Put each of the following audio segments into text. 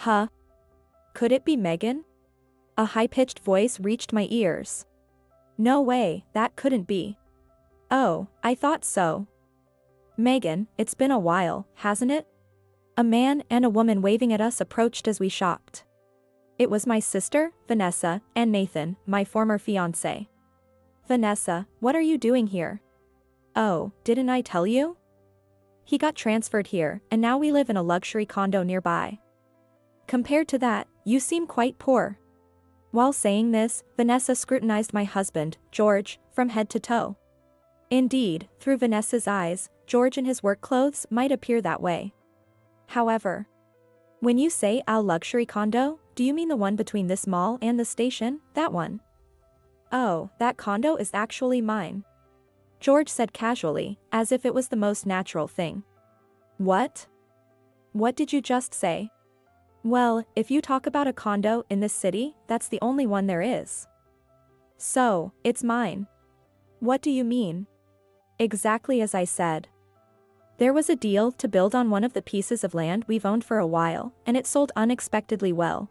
Huh? Could it be Megan? A high-pitched voice reached my ears. No way, that couldn't be. Oh, I thought so. Megan, it's been a while, hasn't it? A man and a woman waving at us approached as we shopped. It was my sister, Vanessa, and Nathan, my former fiancé. Vanessa, what are you doing here? Oh, didn't I tell you? He got transferred here, and now we live in a luxury condo nearby. Compared to that, you seem quite poor. While saying this, Vanessa scrutinized my husband, George, from head to toe. Indeed, through Vanessa's eyes, George in his work clothes might appear that way. However, when you say a luxury condo, do you mean the one between this mall and the station, that one? Oh, that condo is actually mine. George said casually, as if it was the most natural thing. What? What did you just say? Well, if you talk about a condo in this city, that's the only one there is. So, it's mine. What do you mean? Exactly as I said. There was a deal to build on one of the pieces of land we've owned for a while, and it sold unexpectedly well.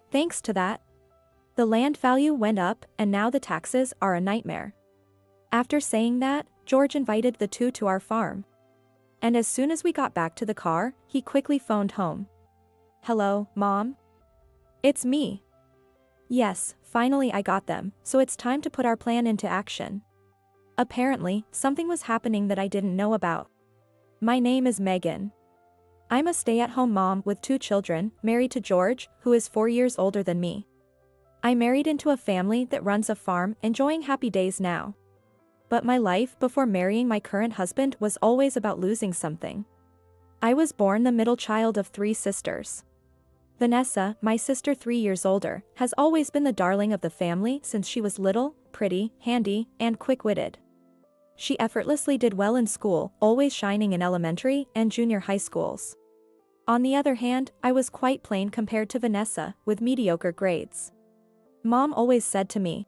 Thanks to that, the land value went up, and now the taxes are a nightmare. After saying that, George invited the two to our farm. And as soon as we got back to the car, he quickly phoned home. Hello, Mom? It's me. Yes, finally I got them, so it's time to put our plan into action. Apparently, something was happening that I didn't know about. My name is Megan. I'm a stay-at-home mom with 2 children, married to George, who is 4 years older than me. I married into a family that runs a farm, enjoying happy days now. But my life before marrying my current husband was always about losing something. I was born the middle child of 3 sisters. Vanessa, my sister 3 years older, has always been the darling of the family since she was little, pretty, handy, and quick-witted. She effortlessly did well in school, always shining in elementary and junior high schools. On the other hand, I was quite plain compared to Vanessa, with mediocre grades. Mom always said to me,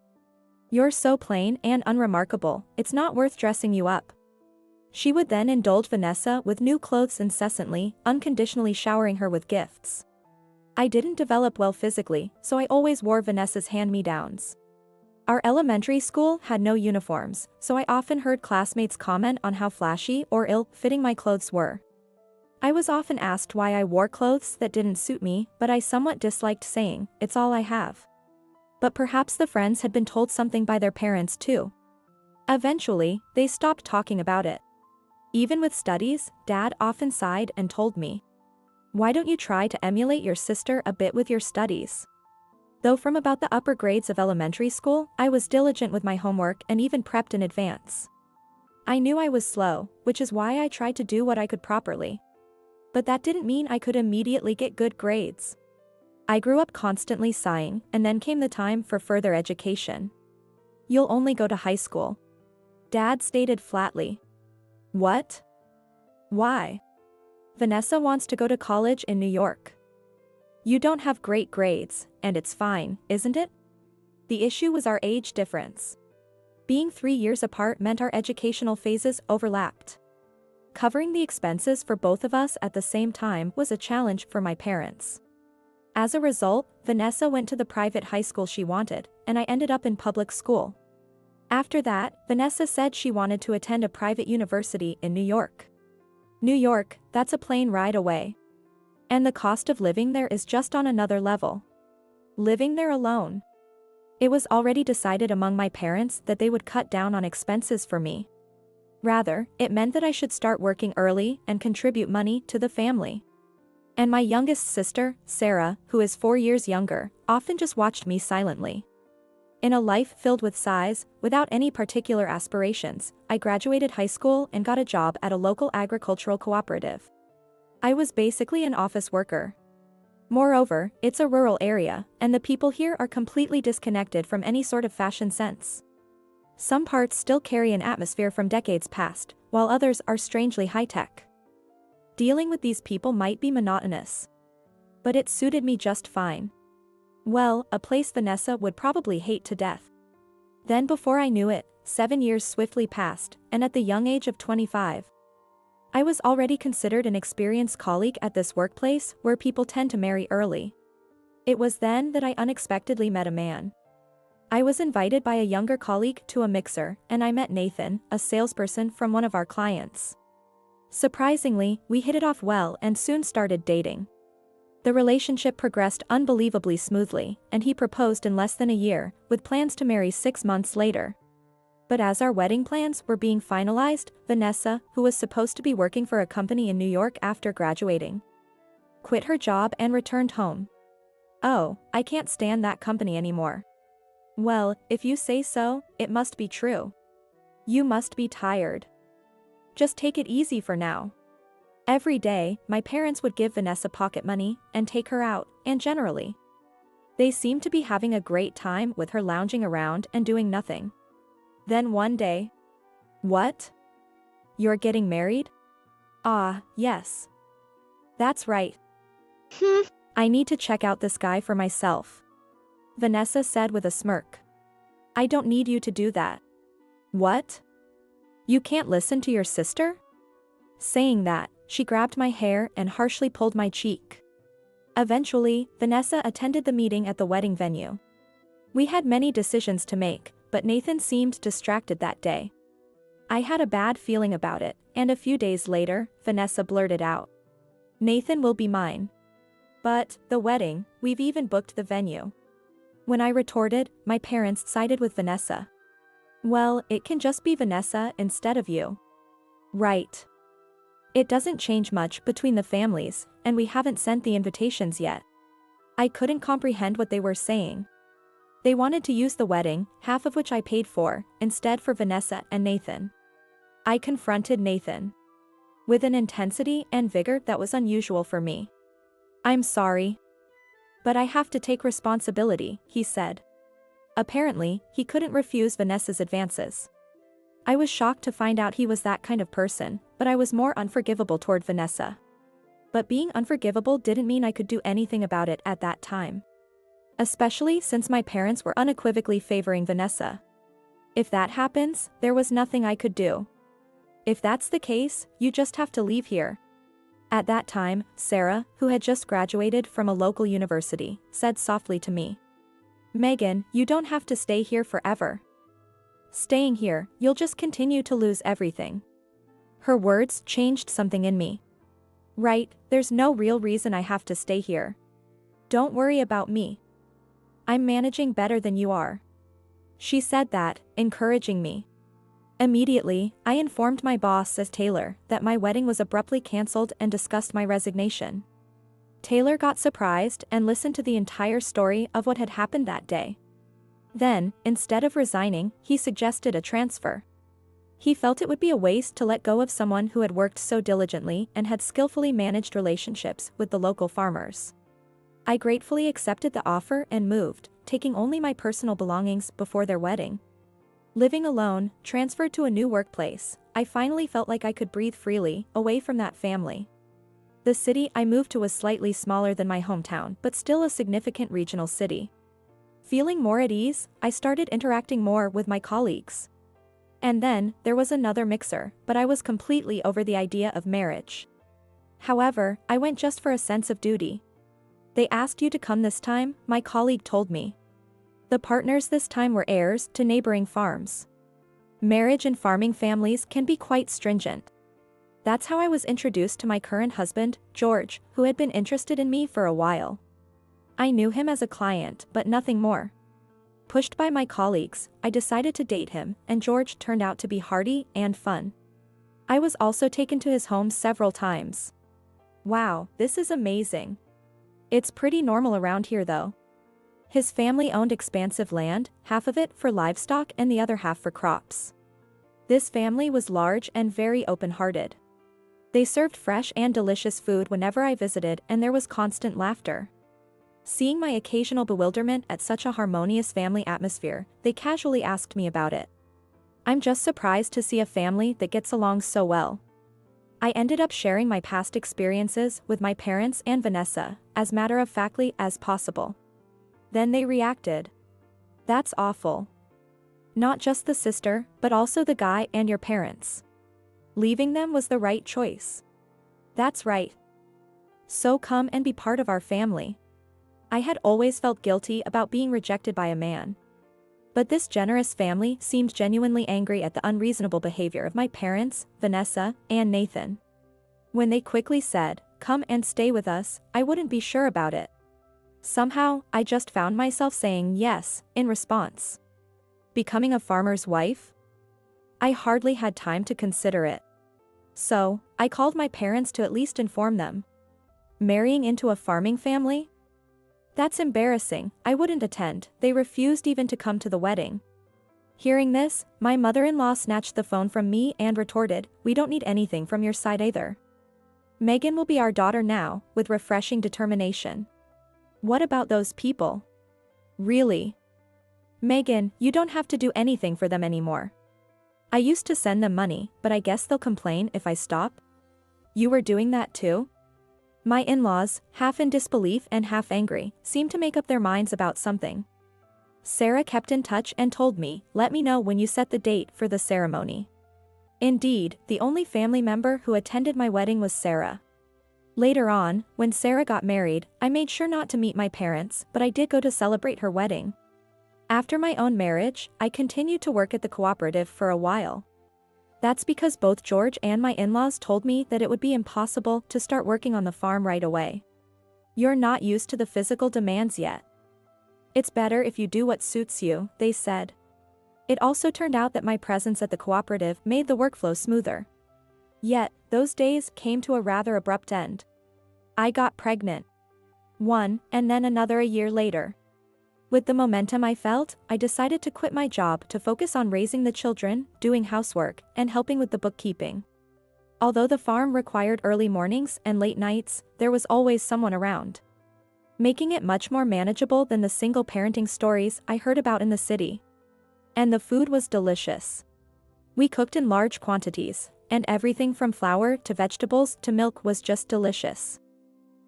"You're so plain and unremarkable, it's not worth dressing you up." She would then indulge Vanessa with new clothes incessantly, unconditionally showering her with gifts. I didn't develop well physically, so I always wore Vanessa's hand-me-downs. Our elementary school had no uniforms, so I often heard classmates comment on how flashy or ill-fitting my clothes were. I was often asked why I wore clothes that didn't suit me, but I somewhat disliked saying, "It's all I have." But perhaps the friends had been told something by their parents too. Eventually, they stopped talking about it. Even with studies, Dad often sighed and told me, "Why don't you try to emulate your sister a bit with your studies?" Though from about the upper grades of elementary school, I was diligent with my homework and even prepped in advance. I knew I was slow, which is why I tried to do what I could properly. But that didn't mean I could immediately get good grades. I grew up constantly sighing, and then came the time for further education. "You'll only go to high school," Dad stated flatly. What? Why? Vanessa wants to go to college in New York. You don't have great grades, and it's fine, isn't it? The issue was our age difference. Being 3 years apart meant our educational phases overlapped. Covering the expenses for both of us at the same time was a challenge for my parents. As a result, Vanessa went to the private high school she wanted, and I ended up in public school. After that, Vanessa said she wanted to attend a private university in New York. New York, that's a plane ride away. And the cost of living there is just on another level. Living there alone. It was already decided among my parents that they would cut down on expenses for me. Rather, it meant that I should start working early and contribute money to the family. And my youngest sister, Sarah, who is 4 years younger, often just watched me silently. In a life filled with sighs, without any particular aspirations, I graduated high school and got a job at a local agricultural cooperative. I was basically an office worker. Moreover, it's a rural area, and the people here are completely disconnected from any sort of fashion sense. Some parts still carry an atmosphere from decades past, while others are strangely high-tech. Dealing with these people might be monotonous. But it suited me just fine. Well, a place Vanessa would probably hate to death. Then before I knew it, 7 years swiftly passed, and at the young age of 25, I was already considered an experienced colleague at this workplace where people tend to marry early. It was then that I unexpectedly met a man. I was invited by a younger colleague to a mixer, and I met Nathan, a salesperson from one of our clients. Surprisingly, we hit it off well and soon started dating. The relationship progressed unbelievably smoothly, and he proposed in less than a year, with plans to marry 6 months later. But as our wedding plans were being finalized, Vanessa, who was supposed to be working for a company in New York after graduating, quit her job and returned home. Oh, I can't stand that company anymore. Well, if you say so, it must be true. You must be tired. Just take it easy for now. Every day, my parents would give Vanessa pocket money and take her out, and generally, they seemed to be having a great time with her lounging around and doing nothing. Then one day, "What? You're getting married?" "Ah, yes. That's right. I need to check out this guy for myself," Vanessa said with a smirk. "I don't need you to do that." "What? You can't listen to your sister?" Saying that, she grabbed my hair and harshly pulled my cheek. Eventually, Vanessa attended the meeting at the wedding venue. We had many decisions to make, but Nathan seemed distracted that day. I had a bad feeling about it, and a few days later, Vanessa blurted out, "Nathan will be mine." "But, the wedding, we've even booked the venue." When I retorted, my parents sided with Vanessa. "Well, it can just be Vanessa instead of you." "Right. It doesn't change much between the families, and we haven't sent the invitations yet." I couldn't comprehend what they were saying. They wanted to use the wedding, half of which I paid for, instead for Vanessa and Nathan. I confronted Nathan with an intensity and vigor that was unusual for me. "I'm sorry, but I have to take responsibility," he said. Apparently, he couldn't refuse Vanessa's advances. I was shocked to find out he was that kind of person, but I was more unforgivable toward Vanessa. But being unforgivable didn't mean I could do anything about it at that time. Especially since my parents were unequivocally favoring Vanessa. If that happens, there was nothing I could do. "If that's the case, you just have to leave here." At that time, Sarah, who had just graduated from a local university, said softly to me, "Megan, you don't have to stay here forever. Staying here, you'll just continue to lose everything." Her words changed something in me. "Right, there's no real reason I have to stay here. Don't worry about me. I'm managing better than you are." She said that, encouraging me. Immediately, I informed my boss as Taylor that my wedding was abruptly cancelled and discussed my resignation. Taylor got surprised and listened to the entire story of what had happened that day. Then, instead of resigning, he suggested a transfer. He felt it would be a waste to let go of someone who had worked so diligently and had skillfully managed relationships with the local farmers. I gratefully accepted the offer and moved, taking only my personal belongings before their wedding. Living alone, transferred to a new workplace, I finally felt like I could breathe freely, away from that family. The city I moved to was slightly smaller than my hometown, but still a significant regional city. Feeling more at ease, I started interacting more with my colleagues. And then, there was another mixer, but I was completely over the idea of marriage. However, I went just for a sense of duty. "They asked you to come this time," my colleague told me. The partners this time were heirs to neighboring farms. Marriage in farming families can be quite stringent. That's how I was introduced to my current husband, George, who had been interested in me for a while. I knew him as a client, but nothing more. Pushed by my colleagues, I decided to date him, and George turned out to be hearty and fun. I was also taken to his home several times. Wow, this is amazing. It's pretty normal around here though. His family owned expansive land, half of it for livestock and the other half for crops. This family was large and very open-hearted. They served fresh and delicious food whenever I visited, and there was constant laughter. Seeing my occasional bewilderment at such a harmonious family atmosphere, they casually asked me about it. I'm just surprised to see a family that gets along so well. I ended up sharing my past experiences with my parents and Vanessa, as matter-of-factly as possible. Then they reacted. "That's awful. Not just the sister, but also the guy and your parents." Leaving them was the right choice. That's right. So come and be part of our family. I had always felt guilty about being rejected by a man. But this generous family seemed genuinely angry at the unreasonable behavior of my parents, Vanessa, and Nathan. When they quickly said, "Come and stay with us," I wouldn't be sure about it. Somehow, I just found myself saying yes, in response. Becoming a farmer's wife? I hardly had time to consider it. So, I called my parents to at least inform them. Marrying into a farming family? That's embarrassing, I wouldn't attend. They refused even to come to the wedding. Hearing this, my mother-in-law snatched the phone from me and retorted, "We don't need anything from your side either. Megan will be our daughter now," with refreshing determination. What about those people? Really? Megan, you don't have to do anything for them anymore. I used to send them money, but I guess they'll complain if I stop. You were doing that too? My in-laws, half in disbelief and half angry, seemed to make up their minds about something. Sarah kept in touch and told me, "Let me know when you set the date for the ceremony." Indeed, the only family member who attended my wedding was Sarah. Later on, when Sarah got married, I made sure not to meet my parents, but I did go to celebrate her wedding. After my own marriage, I continued to work at the cooperative for a while. That's because both George and my in-laws told me that it would be impossible to start working on the farm right away. You're not used to the physical demands yet. It's better if you do what suits you, they said. It also turned out that my presence at the cooperative made the workflow smoother. Yet, those days came to a rather abrupt end. I got pregnant. One, and then another a year later. With the momentum I felt, I decided to quit my job to focus on raising the children, doing housework, and helping with the bookkeeping. Although the farm required early mornings and late nights, there was always someone around, making it much more manageable than the single parenting stories I heard about in the city. And the food was delicious. We cooked in large quantities, and everything from flour to vegetables to milk was just delicious.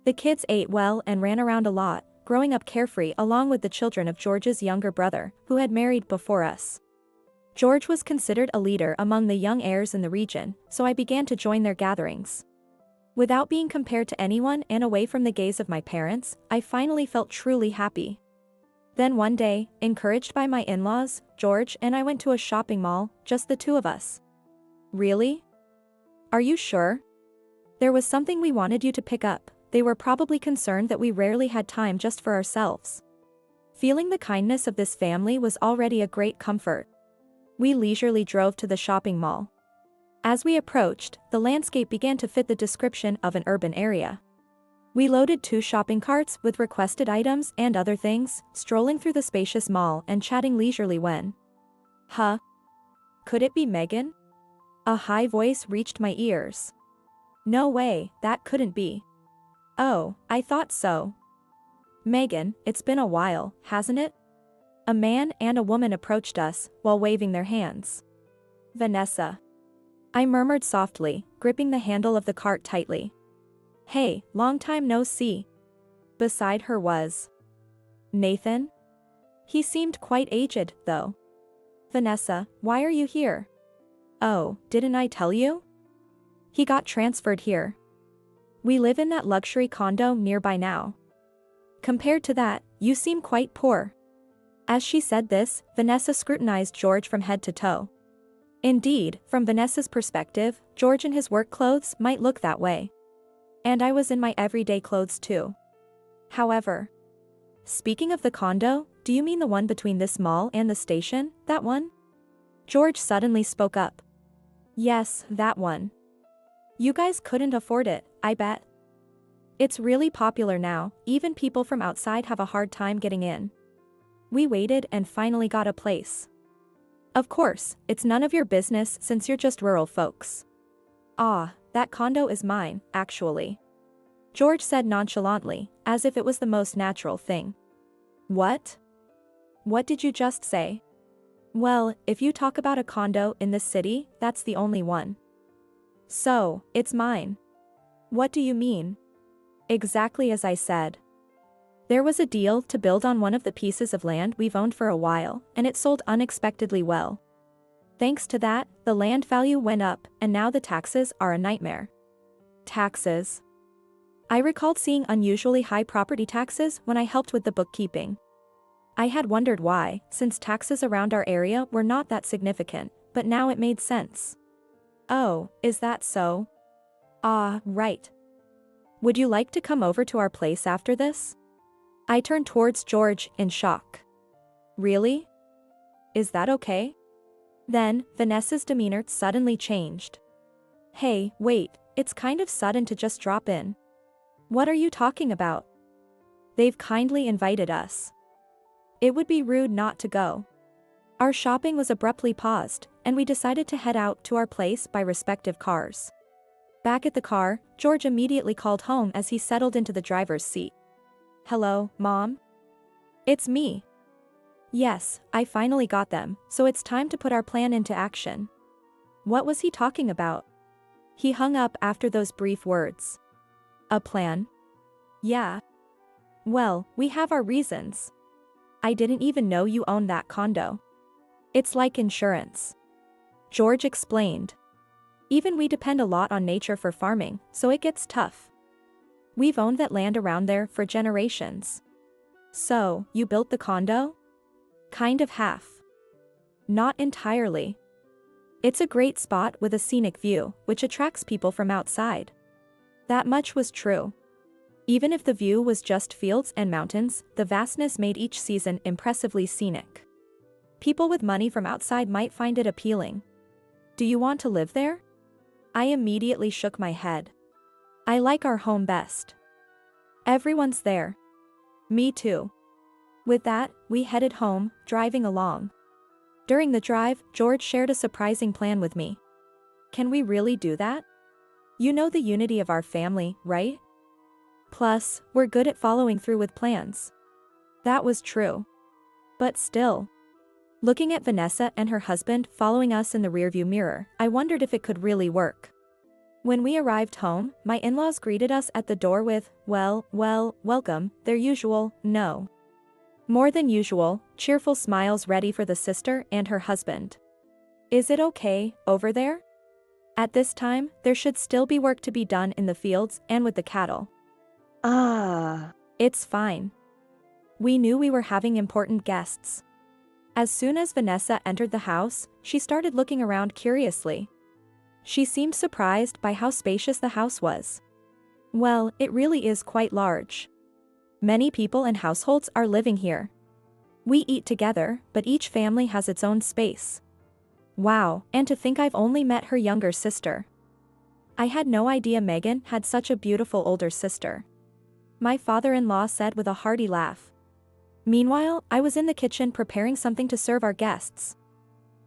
The kids ate well and ran around a lot, growing up carefree along with the children of George's younger brother, who had married before us. George was considered a leader among the young heirs in the region, so I began to join their gatherings. Without being compared to anyone and away from the gaze of my parents, I finally felt truly happy. Then one day, encouraged by my in-laws, George and I went to a shopping mall, just the two of us. Really? Are you sure? There was something we wanted you to pick up. They were probably concerned that we rarely had time just for ourselves. Feeling the kindness of this family was already a great comfort. We leisurely drove to the shopping mall. As we approached, the landscape began to fit the description of an urban area. We loaded 2 shopping carts with requested items and other things, strolling through the spacious mall and chatting leisurely when. Huh? Could it be Megan? A high voice reached my ears. No way, that couldn't be. Oh, I thought so. Megan, it's been a while, hasn't it? A man and a woman approached us, while waving their hands. Vanessa. I murmured softly, gripping the handle of the cart tightly. Hey, long time no see. Beside her was Nathan? He seemed quite aged, though. Vanessa, why are you here? Oh, didn't I tell you? He got transferred here. We live in that luxury condo nearby now. Compared to that, you seem quite poor. As she said this, Vanessa scrutinized George from head to toe. Indeed, from Vanessa's perspective, George in his work clothes might look that way. And I was in my everyday clothes too. However, speaking of the condo, do you mean the one between this mall and the station, that one? George suddenly spoke up. Yes, that one. You guys couldn't afford it, I bet. It's really popular now, even people from outside have a hard time getting in. We waited and finally got a place. Of course, it's none of your business since you're just rural folks. Ah, that condo is mine, actually. George said nonchalantly, as if it was the most natural thing. What? What did you just say? Well, if you talk about a condo in this city, that's the only one. So, it's mine. What do you mean? Exactly as I said. There was a deal to build on one of the pieces of land we've owned for a while, and it sold unexpectedly well. Thanks to that, the land value went up, and now the taxes are a nightmare. Taxes. I recalled seeing unusually high property taxes when I helped with the bookkeeping. I had wondered why, since taxes around our area were not that significant, but now it made sense. Oh, is that so? Ah, right. Would you like to come over to our place after this? I turned towards George in shock. Really? Is that okay? Then, Vanessa's demeanor suddenly changed. Hey, wait, it's kind of sudden to just drop in. What are you talking about? They've kindly invited us. It would be rude not to go. Our shopping was abruptly paused, and we decided to head out to our place by respective cars. Back at the car, George immediately called home as he settled into the driver's seat. Hello, Mom? It's me. Yes, I finally got them, so it's time to put our plan into action. What was he talking about? He hung up after those brief words. A plan? Yeah. Well, we have our reasons. I didn't even know you owned that condo. It's like insurance. George explained. Even we depend a lot on nature for farming, so it gets tough. We've owned that land around there for generations. So, you built the condo? Kind of half. Not entirely. It's a great spot with a scenic view, which attracts people from outside. That much was true. Even if the view was just fields and mountains, the vastness made each season impressively scenic. People with money from outside might find it appealing. Do you want to live there? I immediately shook my head. I like our home best. Everyone's there. Me too. With that, we headed home, driving along. During the drive, George shared a surprising plan with me. Can we really do that? You know the unity of our family, right? Plus, we're good at following through with plans. That was true. But still. Looking at Vanessa and her husband following us in the rearview mirror, I wondered if it could really work. When we arrived home, my in-laws greeted us at the door with, well, welcome, their usual, no. More than usual, cheerful smiles ready for the sister and her husband. Is it okay, over there? At this time, there should still be work to be done in the fields and with the cattle. It's fine. We knew we were having important guests. As soon as Vanessa entered the house, she started looking around curiously. She seemed surprised by how spacious the house was. Well, it really is quite large. Many people and households are living here. We eat together, but each family has its own space. Wow, and to think I've only met her younger sister. I had no idea Megan had such a beautiful older sister. My father-in-law said with a hearty laugh. Meanwhile, I was in the kitchen preparing something to serve our guests.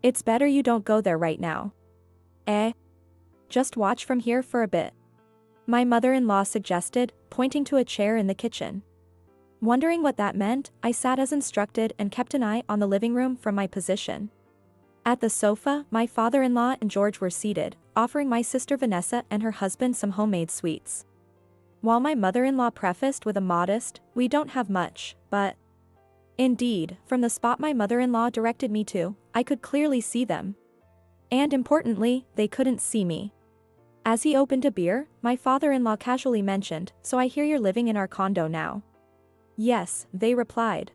It's better you don't go there right now. Just watch from here for a bit. My mother-in-law suggested, pointing to a chair in the kitchen. Wondering what that meant, I sat as instructed and kept an eye on the living room from my position. At the sofa, my father-in-law and George were seated, offering my sister Vanessa and her husband some homemade sweets. While my mother-in-law prefaced with a modest, "We don't have much, but..." Indeed, from the spot my mother-in-law directed me to, I could clearly see them. And importantly, they couldn't see me. As he opened a beer, my father-in-law casually mentioned, "So I hear you're living in our condo now." Yes, they replied.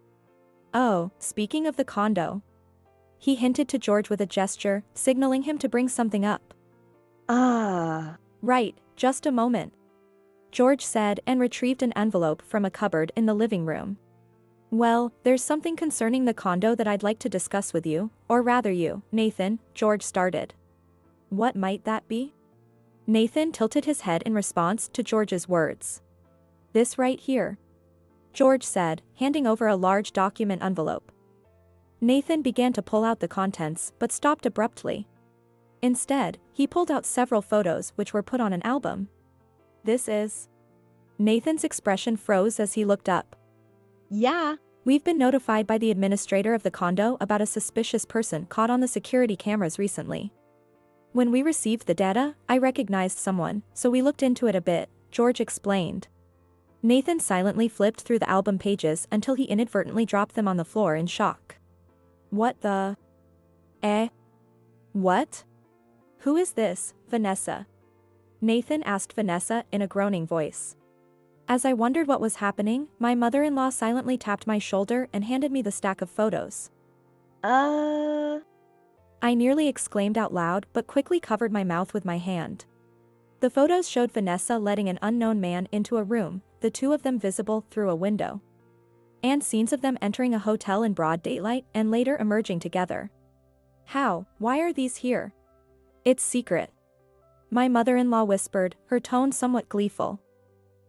Oh, speaking of the condo. He hinted to George with a gesture, signaling him to bring something up. Right, just a moment. George said and retrieved an envelope from a cupboard in the living room. Well, there's something concerning the condo that I'd like to discuss with you, or rather you, Nathan, George started. What might that be? Nathan tilted his head in response to George's words. This right here. George said, handing over a large document envelope. Nathan began to pull out the contents but stopped abruptly. Instead, he pulled out several photos which were put on an album. This is... Nathan's expression froze as he looked up. Yeah. We've been notified by the administrator of the condo about a suspicious person caught on the security cameras recently. When we received the data, I recognized someone, so we looked into it a bit, George explained. Nathan silently flipped through the album pages until he inadvertently dropped them on the floor in shock. What the... What? Who is this, Vanessa? Nathan asked Vanessa in a groaning voice. As I wondered what was happening, my mother-in-law silently tapped my shoulder and handed me the stack of photos. I nearly exclaimed out loud but quickly covered my mouth with my hand. The photos showed Vanessa letting an unknown man into a room, the two of them visible through a window. And scenes of them entering a hotel in broad daylight and later emerging together. How? Why are these here? It's secret. My mother-in-law whispered, her tone somewhat gleeful.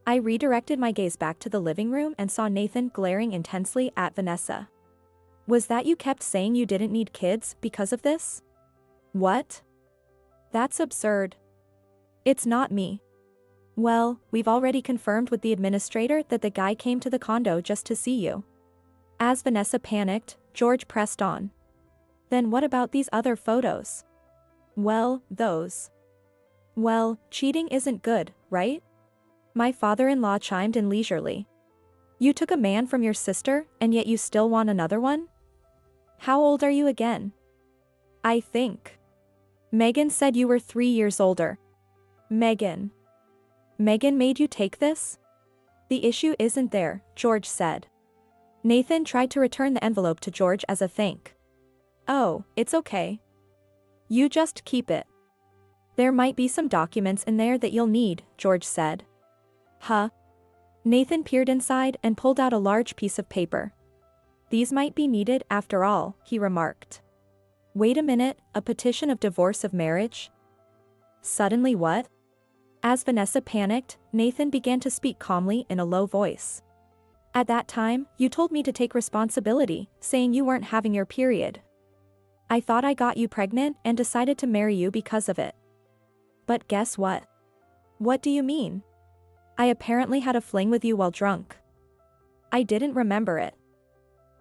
I redirected my gaze back to the living room and saw Nathan glaring intensely at Vanessa. Was that you kept saying you didn't need kids because of this? What? That's absurd. It's not me. Well, we've already confirmed with the administrator that the guy came to the condo just to see you. As Vanessa panicked, George pressed on. Then what about these other photos? Well, those. Well, cheating isn't good, right? My father-in-law chimed in leisurely. You took a man from your sister, and yet you still want another one? How old are you again? I think. Megan said you were 3 years older. Megan. Megan made you take this? The issue isn't there, George said. Nathan tried to return the envelope to George as a thank. Oh, it's okay. You just keep it. There might be some documents in there that you'll need, George said. Huh? Nathan peered inside and pulled out a large piece of paper. These might be needed after all, he remarked. Wait a minute, a petition of divorce of marriage? Suddenly what? As Vanessa panicked, Nathan began to speak calmly in a low voice. At that time, you told me to take responsibility, saying you weren't having your period. I thought I got you pregnant and decided to marry you because of it. But guess what? What do you mean? I apparently had a fling with you while drunk. I didn't remember it.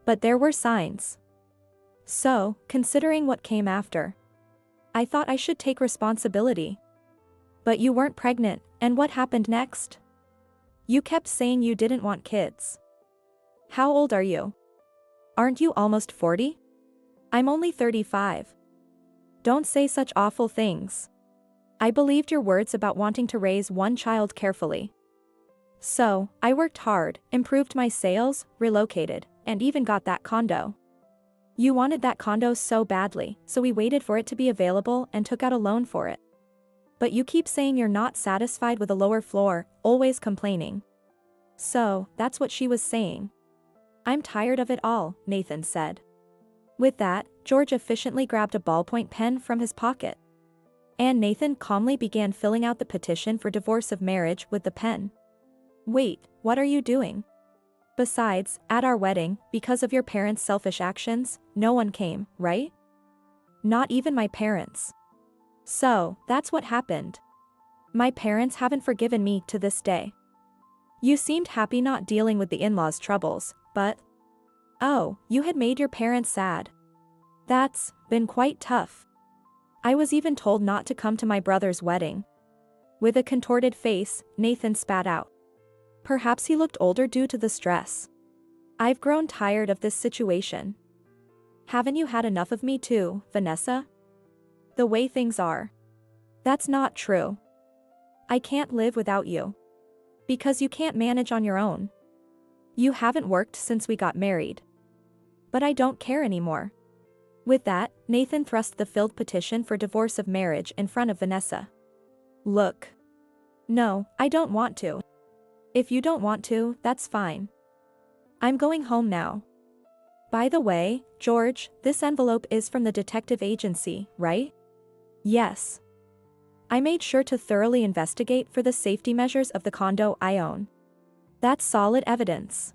But there were signs. So, considering what came after, I thought I should take responsibility. But you weren't pregnant, and what happened next? You kept saying you didn't want kids. How old are you? Aren't you almost 40? I'm only 35. Don't say such awful things. I believed your words about wanting to raise one child carefully. So, I worked hard, improved my sales, relocated, and even got that condo. You wanted that condo so badly, so we waited for it to be available and took out a loan for it. But you keep saying you're not satisfied with a lower floor, always complaining. So, that's what she was saying. I'm tired of it all, Nathan said. With that, George efficiently grabbed a ballpoint pen from his pocket. And Nathan calmly began filling out the petition for divorce of marriage with the pen. Wait, what are you doing? Besides, at our wedding, because of your parents' selfish actions, no one came, right? Not even my parents. So, that's what happened. My parents haven't forgiven me to this day. You seemed happy not dealing with the in-laws' troubles, but... Oh, you had made your parents sad. That's been quite tough. I was even told not to come to my brother's wedding. With a contorted face, Nathan spat out. Perhaps he looked older due to the stress. I've grown tired of this situation. Haven't you had enough of me too, Vanessa? The way things are. That's not true. I can't live without you. Because you can't manage on your own. You haven't worked since we got married. But I don't care anymore. With that, Nathan thrust the filled petition for divorce of marriage in front of Vanessa. Look. No, I don't want to. If you don't want to, that's fine. I'm going home now. By the way, George, this envelope is from the detective agency, right? Yes. I made sure to thoroughly investigate for the safety measures of the condo I own. That's solid evidence.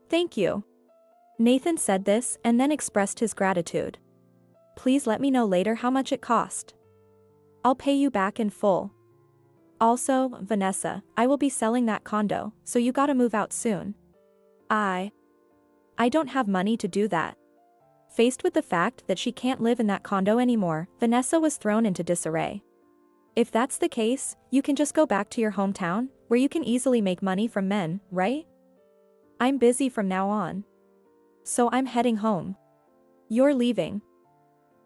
Thank you. Nathan said this and then expressed his gratitude. Please let me know later how much it cost. I'll pay you back in full. Also, Vanessa, I will be selling that condo, so you gotta move out soon. I don't have money to do that. Faced with the fact that she can't live in that condo anymore, Vanessa was thrown into disarray. If that's the case, you can just go back to your hometown, where you can easily make money from men, right? I'm busy from now on. So I'm heading home. You're leaving.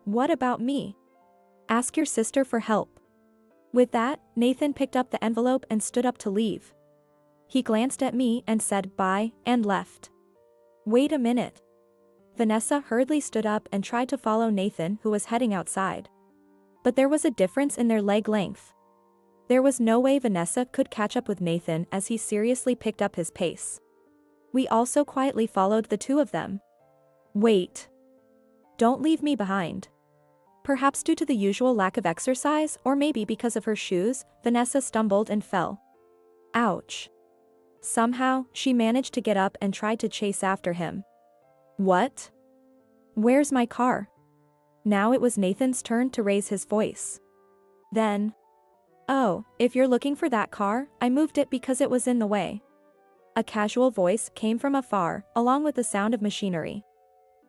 What about me? Ask your sister for help. With that, Nathan picked up the envelope and stood up to leave. He glanced at me and said bye and left. Wait a minute. Vanessa hurriedly stood up and tried to follow Nathan, who was heading outside. But there was a difference in their leg length. There was no way Vanessa could catch up with Nathan as he seriously picked up his pace. We also quietly followed the two of them. Wait. Don't leave me behind. Perhaps due to the usual lack of exercise, or maybe because of her shoes, Vanessa stumbled and fell. Ouch. Somehow, she managed to get up and tried to chase after him. What? Where's my car? Now it was Nathan's turn to raise his voice. Then, oh, if you're looking for that car, I moved it because it was in the way. A casual voice came from afar, along with the sound of machinery.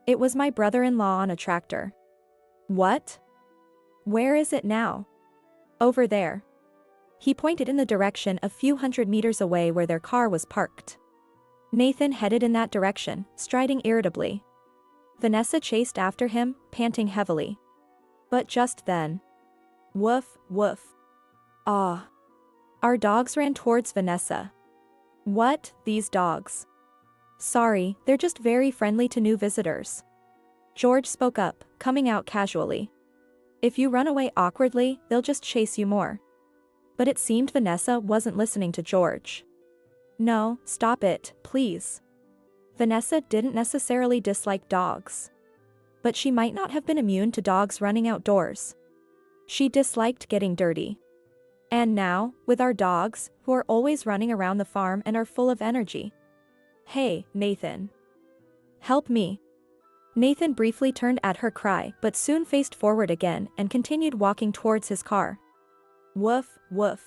It was my brother-in-law on a tractor. What? Where is it now? Over there. He pointed in the direction a few hundred meters away where their car was parked. Nathan headed in that direction, striding irritably. Vanessa chased after him, panting heavily. But just then. Woof, woof. Ah. Our dogs ran towards Vanessa. What, these dogs? Sorry, they're just very friendly to new visitors. George spoke up, coming out casually. If you run away awkwardly, they'll just chase you more. But it seemed Vanessa wasn't listening to George. No, stop it, please. Vanessa didn't necessarily dislike dogs. But she might not have been immune to dogs running outdoors. She disliked getting dirty. And now, with our dogs, who are always running around the farm and are full of energy. Hey, Nathan. Help me. Nathan briefly turned at her cry but soon faced forward again and continued walking towards his car. Woof, woof.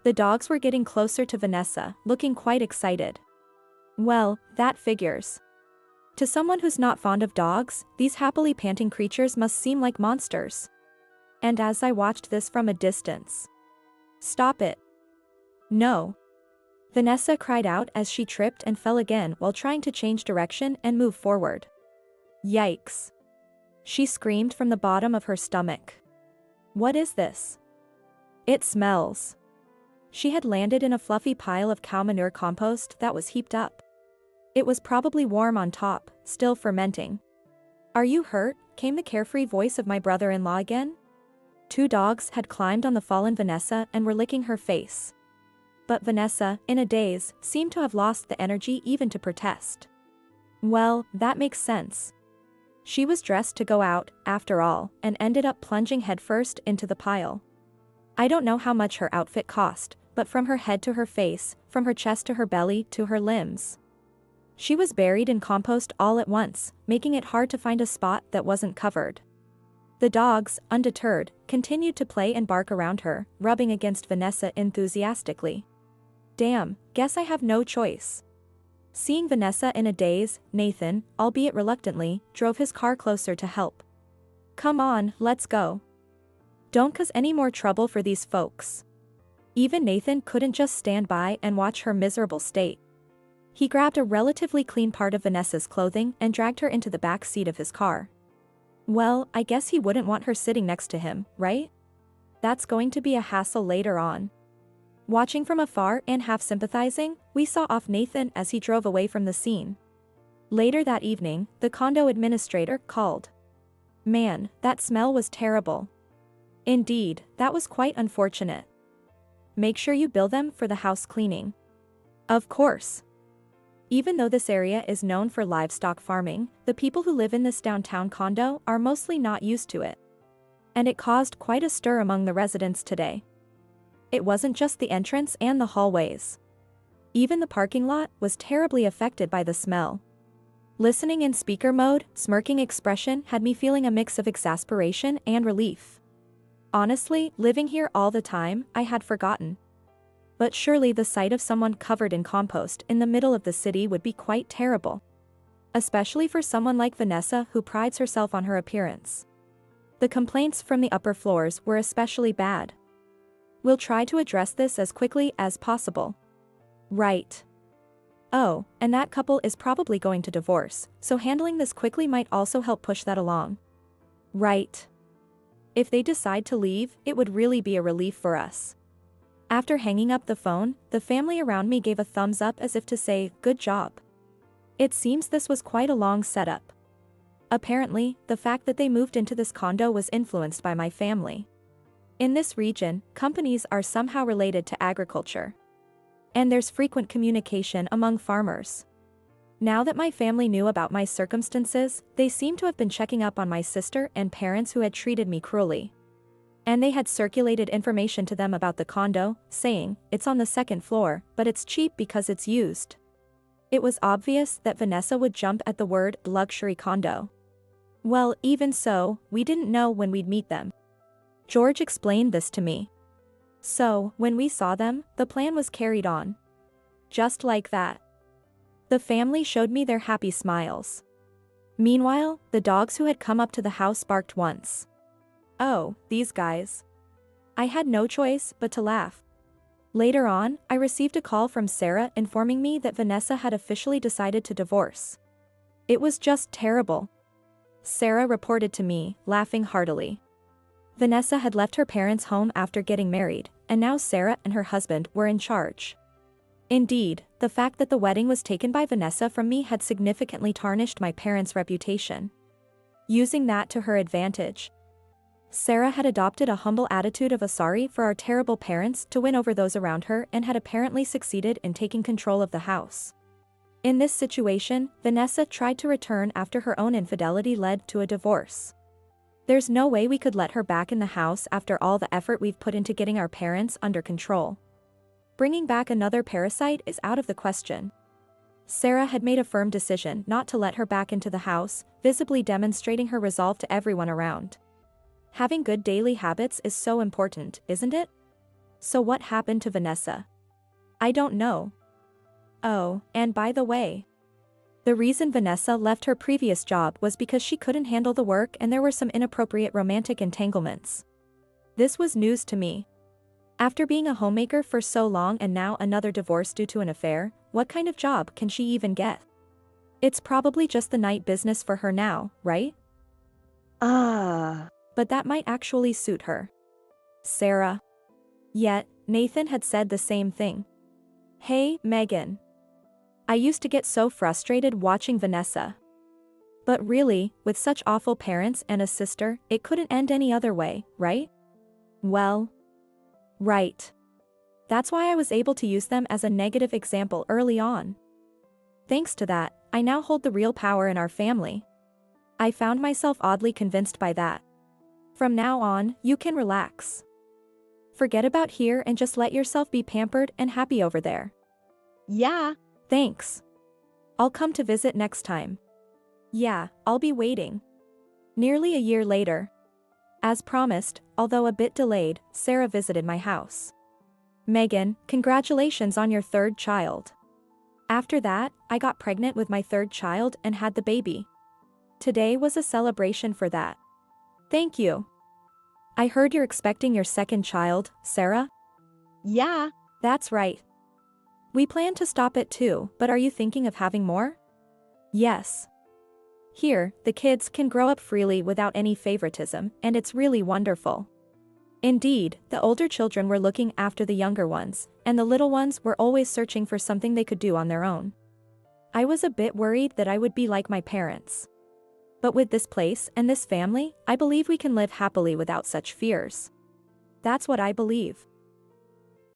The dogs were getting closer to Vanessa, looking quite excited. Well, that figures. To someone who's not fond of dogs, these happily panting creatures must seem like monsters. And as I watched this from a distance. Stop it. No. Vanessa cried out as she tripped and fell again while trying to change direction and move forward. Yikes. She screamed from the bottom of her stomach. What is this? It smells. She had landed in a fluffy pile of cow manure compost that was heaped up. It was probably warm on top, still fermenting. Are you hurt? Came the carefree voice of my brother-in-law again. Two dogs had climbed on the fallen Vanessa and were licking her face. But Vanessa, in a daze, seemed to have lost the energy even to protest. Well, that makes sense. She was dressed to go out, after all, and ended up plunging headfirst into the pile. I don't know how much her outfit cost, but from her head to her face, from her chest to her belly to her limbs. She was buried in compost all at once, making it hard to find a spot that wasn't covered. The dogs, undeterred, continued to play and bark around her, rubbing against Vanessa enthusiastically. Damn, guess I have no choice. Seeing Vanessa in a daze, Nathan, albeit reluctantly, drove his car closer to help. Come on, let's go. Don't cause any more trouble for these folks. Even Nathan couldn't just stand by and watch her miserable state. He grabbed a relatively clean part of Vanessa's clothing and dragged her into the back seat of his car. Well, I guess he wouldn't want her sitting next to him, right? That's going to be a hassle later on. Watching from afar and half sympathizing, we saw off Nathan as he drove away from the scene. Later that evening, the condo administrator called. Man, that smell was terrible. Indeed, that was quite unfortunate. Make sure you bill them for the house cleaning. Of course. Even though this area is known for livestock farming, the people who live in this downtown condo are mostly not used to it. And it caused quite a stir among the residents today. It wasn't just the entrance and the hallways. Even the parking lot was terribly affected by the smell. Listening in speaker mode, smirking expression had me feeling a mix of exasperation and relief. Honestly, living here all the time, I had forgotten. But surely the sight of someone covered in compost in the middle of the city would be quite terrible. Especially for someone like Vanessa who prides herself on her appearance. The complaints from the upper floors were especially bad. We'll try to address this as quickly as possible. Right. Oh, and that couple is probably going to divorce, so handling this quickly might also help push that along. Right. If they decide to leave, it would really be a relief for us. After hanging up the phone, the family around me gave a thumbs up as if to say, good job. It seems this was quite a long setup. Apparently, the fact that they moved into this condo was influenced by my family. In this region, companies are somehow related to agriculture. And there's frequent communication among farmers. Now that my family knew about my circumstances, they seem to have been checking up on my sister and parents who had treated me cruelly. And they had circulated information to them about the condo, saying, it's on the second floor, but it's cheap because it's used. It was obvious that Vanessa would jump at the word luxury condo. Well, even so, we didn't know when we'd meet them. George explained this to me. So, when we saw them, the plan was carried on. Just like that. The family showed me their happy smiles. Meanwhile, the dogs who had come up to the house barked once. Oh, these guys. I had no choice but to laugh. Later on, I received a call from Sarah informing me that Vanessa had officially decided to divorce. It was just terrible. Sarah reported to me, laughing heartily. Vanessa had left her parents' home after getting married, and now Sarah and her husband were in charge. Indeed, the fact that the wedding was taken by Vanessa from me had significantly tarnished my parents' reputation. Using that to her advantage, Sarah had adopted a humble attitude of a sorry for our terrible parents to win over those around her and had apparently succeeded in taking control of the house. In this situation, Vanessa tried to return after her own infidelity led to a divorce. There's no way we could let her back in the house after all the effort we've put into getting our parents under control. Bringing back another parasite is out of the question. Sarah had made a firm decision not to let her back into the house, visibly demonstrating her resolve to everyone around. Having good daily habits is so important, isn't it? So what happened to Vanessa? I don't know. Oh, and by the way, the reason Vanessa left her previous job was because she couldn't handle the work and there were some inappropriate romantic entanglements. This was news to me. After being a homemaker for so long and now another divorce due to an affair, what kind of job can she even get? It's probably just the night business for her now, right? But that might actually suit her. Sarah. Yet, Nathan had said the same thing. Hey, Megan. I used to get so frustrated watching Vanessa. But really, with such awful parents and a sister, it couldn't end any other way, right? Well. Right. That's why I was able to use them as a negative example early on. Thanks to that, I now hold the real power in our family. I found myself oddly convinced by that. From now on, you can relax. Forget about here and just let yourself be pampered and happy over there. Yeah. Thanks. I'll come to visit next time. Yeah, I'll be waiting. Nearly a year later. As promised, although a bit delayed, Sarah visited my house. Megan, congratulations on your third child. After that, I got pregnant with my third child and had the baby. Today was a celebration for that. Thank you. I heard you're expecting your second child, Sarah? Yeah. That's right. We plan to stop at 2, but are you thinking of having more? Yes. Here, the kids can grow up freely without any favoritism, and it's really wonderful. Indeed, the older children were looking after the younger ones, and the little ones were always searching for something they could do on their own. I was a bit worried that I would be like my parents. But with this place and this family, I believe we can live happily without such fears. That's what I believe.